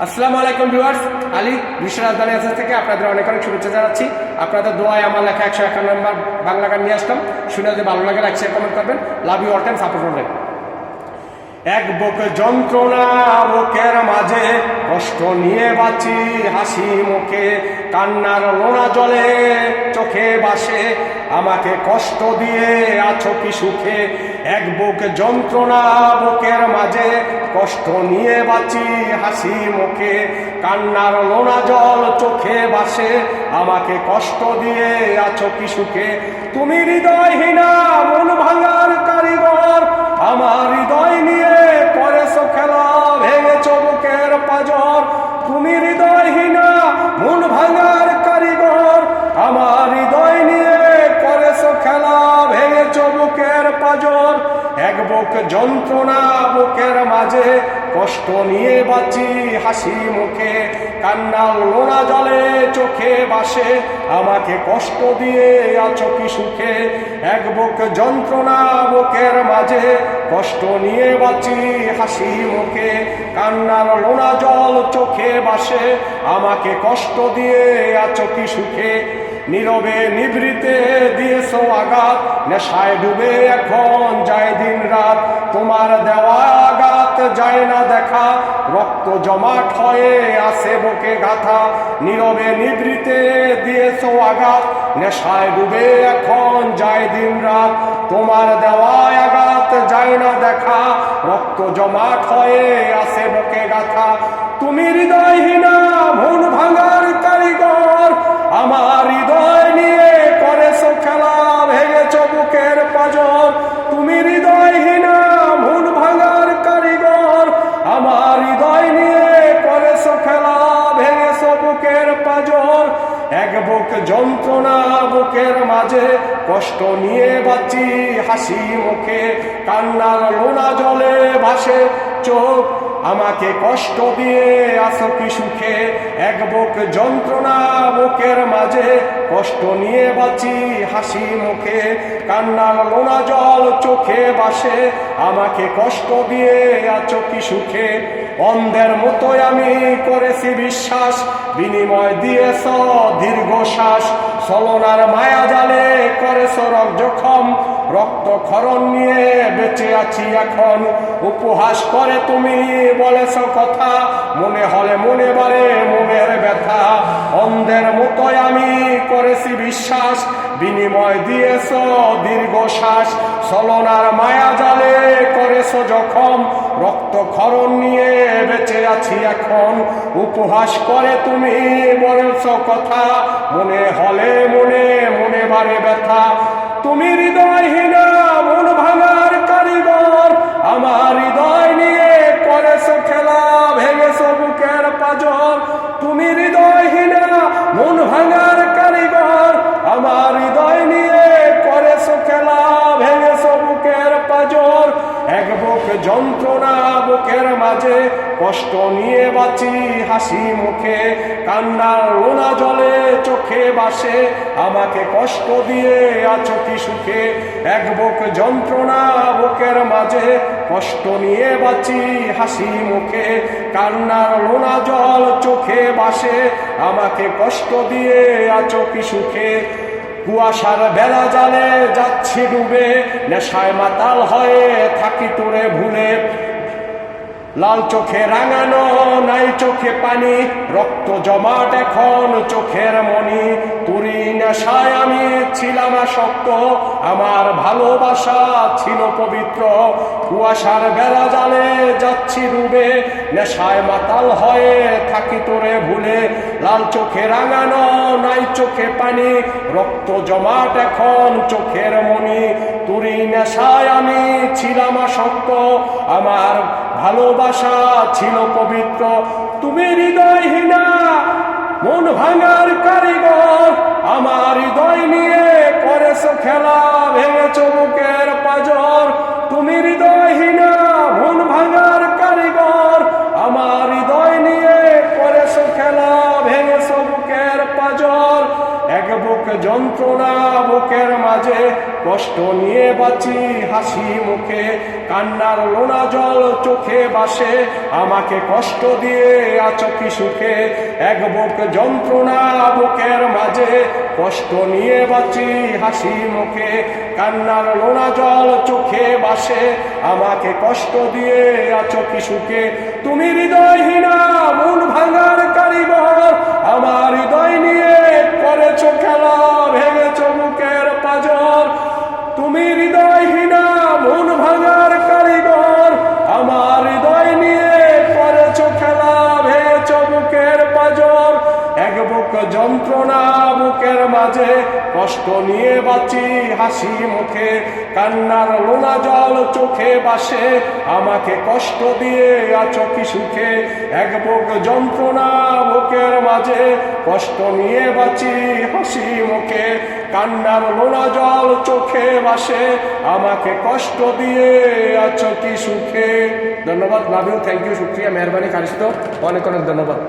আসসালামু আলাইকুম ভিউয়ার্স, আলী বিশ্ব রাজধানী এসএস থেকে আপনাদের অনেক অনেক শুভেচ্ছা জানাচ্ছি। আপনাদের দোয়ায় আমার লেখা 151 নম্বর বাংলা গান নিয়ে আসলাম। শুনে যদি ভালো লাগে লাইক শেয়ার কমেন্ট করবেন। Love you all time, support করবেন। এক বুক যন্ত্রণা বুকের মাঝে, কষ্ট নিয়ে বাঁচি হাসি মুখে, কান্নার লোনা জলে চোখে বাসে, আমাকে কষ্ট দিয়ে আছো কি সুখে। এক বুক যন্ত্রণা বুকের মাঝে, কষ্ট নিয়ে বাঁচি হাসি মুখে, কান্নার লোনা জল চোখে বাসে, আমাকে কষ্ট দিয়ে আছো কি সুখে। তুমি হৃদয়হীনা মন ভাঙার কারিগর, আমার হৃদয় নিয়ে করেছো খেলা, ভেঙেছো বুকের পাজর। তুমি হৃদয়হীনা মন ভাঙার কারিগর, আমার হৃদয় নিয়ে করেছো খেলা, ভেঙেছো বুকের পাজর। এক বুক যন্ত্রণা বুকের মাঝে, কষ্ট নিয়ে বাঁচি হাসি মুখে, কান্নার লোনা জলে চোখে বাসে, আমাকে কষ্ট দিয়ে আছো কি সুখে। এক বুক যন্ত্রণা বুকের মাঝে, কষ্ট নিয়ে বাঁচি হাসি মুখে, কান্নার লোনা জল চোখে বাসে, আমাকে কষ্ট দিয়ে আছো কি সুখে। নীরবে নিভৃতে দিয়েছো আঘাত, নেশায় ডুবে এখন যায় দিন রাত, তোমার দেওয়া আঘাত যায় না দেখা, রক্ত জমাট হয়ে আসে বুকে গাথা। নীরবে নিভৃতে দিয়েছো আঘাত, নেশায় ডুবে এখন যায় দিন রাত, তোমার দেওয়া আঘাত যায় না দেখা, রক্ত জমাট হয়ে আসে বুকে গাথা। তুমি হৃদয়হীনা মন ভাঙার কারিগর, আমার হৃদয় নিয়ে করেছো খেলা, ভেঙেছো বুকের পাজর। তুমি হৃদয়হীনা মন ভাঙার কারিগর, আমার হৃদয় নিয়ে করেছো খেলা, ভেঙেছো বুকের পাজর। এক বুক যন্ত্রণা বুকের মাঝে, কষ্ট নিয়ে বাঁচি হাসি মুখে, কান্নার লোনা জলে ভাসে চোখ, আমাকে কষ্ট দিয়ে আছো কি সুখে। এক বুক যন্ত্রণা বুকের মাঝে, কষ্ট নিয়ে বাঁচি হাসি মুখে, কান্নার লোনা জল চোখে বাসে, আমাকে কষ্ট দিয়ে আছো কি সুখে। অন্ধের মতোই আমি করেছি বিশ্বাস, বিনিময় দিয়েছ দীর্ঘশ্বাস, ছলনার মায়া জালে করেছ রক জখম, রক্ত ক্ষরণ নিয়ে বেঁচে আছি এখন। উপহাস করে তুমি বলেছ কথা, মনে হলে মনে বারে মনের ব্যথা। অন্ধের মতোই আমি করেছি বিশ্বাস, বিনিময় দিয়েছ দীর্ঘশ্বাস, ছলনার মায়া জালে করেছ জখম, রক্ত ক্ষরণ নিয়ে বেঁচে আছি এখন। উপহাস করে তুমি বলেছ কথা, মনে হলে মনে মনে বারে ব্যথা। তুমি হৃদয়হীনা মন ভাঙার কারিগর, আমার হৃদয় নিয়ে করেছো খেলা, ভেঙেছো বুকের পাজর। তুমি হৃদয়হীনা মন ভাঙার কারিগর, আমার হৃদয় নিয়ে করেছো খেলা, ভেঙেছো বুকের পাজর। এক বুক যন্ত্রণা বুকের মাঝে, কষ্ট নিয়ে বাঁচি হাসি মুখে, কান্নার লোনা জলে চোখে বাসে, আমাকে কষ্ট দিয়ে আছো কি সুখে। এক বুক যন্ত্রণা বুকের মাঝে, কষ্ট নিয়ে বাঁচি হাসি মুখে, কান্নার লোনা জল চোখে বাসে, আমাকে কষ্ট দিয়ে আছো কি সুখে। কুয়াশার বেলা জালে যাচ্ছি ডুবে, নেশায় মাতাল হয়ে থাকি তোরে ভুলে, লাল চোখে রাঙানো নাই চোখে পানি, রক্ত জমাট এখন চোখের মনি। তুরি নেশায় আমি ছিলাম আসক্ত, আমার ভালোবাসা ছিল পবিত্র। কুয়াশার বেলা জালে যাচ্ছি ডুবে, নেশায় মাতাল হয়ে থাকি তোরে ভুলে, লাল চোখে রাঙানো নাই চোখে পানি, রক্ত জমাট এখন চোখের মনি। তুরি নেশায় আমি ছিলাম আসক্ত, আমার ভালোবাসা ছিল পবিত্র। তুমি হৃদয়হীনা মন ভাঙার কারিগর, আমার হৃদয় নিয়ে করেছো খেলা, ভেঙেছো বুকের পাজর। তুমি হৃদয়হীনা মন ভাঙার কারিগর, আমার হৃদয় নিয়ে করেছো খেলা, ভেঙেছো বুকের পাজর। এক বুক যন্ত্রণা বুকের মাঝে, কষ্ট নিয়ে বাঁচি হাসি মুখে, কান্নার লোনা জল চোখে বাসে, আমাকে কষ্ট দিয়ে আছো কি সুখে, এক বুক যন্ত্রণা বুকের মাঝে, কষ্ট নিয়ে বাঁচি হাসি মুখে, কান্নার লোনা জল চোখে বাসে, আমাকে কষ্ট দিয়ে আছো কি সুখে। তুমি হৃদয়হীনা মন ভাঙার কারিগর, আমার হৃদয় নিয়ে করেছো খেলা, ভেঙেছো বুকের পাজর। তুমি হৃদয়হীনা মন ভাঙার কারিগর, আমার হৃদয় নিয়ে করেছো খেলা, ভেঙেছো বুকের পাজর। এক বুক যন্ত্রণা বুকের মাঝে, কষ্ট নিয়ে বাঁচি হাসি মুখে, কান্নার লোনা জল চোখে বাসে, আমাকে কষ্ট দিয়ে আছো কি সুখে, এক বুক যন্ত্রণা বুকের মাঝে, কষ্ট নিয়ে বাঁচি হাসি মুখে, কান্নার লোনা জল চোখে বাসে, আমাকে কষ্ট দিয়ে আছো কি সুখে। ধন্যবাদ, লাভ ইউ, থ্যাংক ইউ, শুক্রিয়া, মেহরবানি, খালিস, অনেক অনেক ধন্যবাদ।